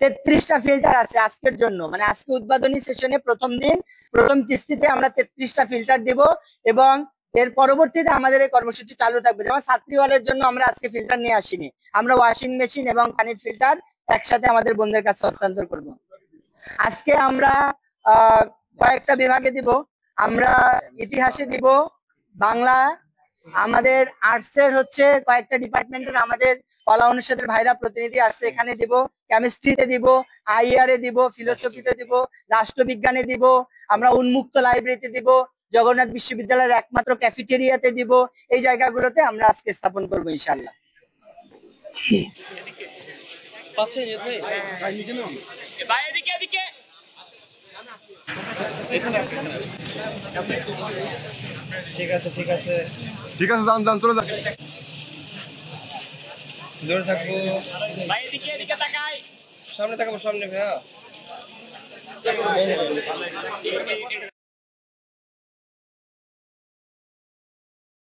33টা filter আছে আজকের জন্য, মানে আজকে উদ্বোধনী সেশনে প্রথম দিন প্রথম কিস্তিতে আমরা 33টা ফিল্টার দিব এবং এর পরবর্তীতে আমাদের এই কর্মসূচি চালু থাকবে। যেমন ছাত্রীওয়ালের জন্য আমরা আজকে ফিল্টার নিয়ে আসিনি, আমরা ওয়াশিং মেশিন এবং পানির ফিল্টার একসাথে আমাদের বোনদের কাছে হস্তান্তর করব। আজকে আমরা কয়েকটা বিভাগে দিব, আমরা ইতিহাসে দিব, বাংলা, আমাদের আর্টসের হচ্ছে কয়েকটা ডিপার্টমেন্টের আমাদের কলা অনুষদের ভাইরা প্রতিনিধি আসছে, এখানে দিব, কেমিস্ট্রিতে দিব, আইআরে দিব, ফিলোসফিতে দিব, রাষ্ট্রবিজ্ঞানে দিব, আমরা উন্মুক্ত লাইব্রেরিতে দিব, জগন্নাথ বিশ্ববিদ্যালয়ের একমাত্র ক্যাফেটেরিয়াতে দিব। এই জায়গাগুলোতে আমরা আজকে স্থাপন করবো ইনশাআল্লাহ। ঠিক আছে ঠিক আছে ঠিক আছে, যান যান, চলে যান, দূরে থাকবো। ভাই এদিকে এদিকে তাকাই, সামনে তাকাবো, সামনে ভাইয়া।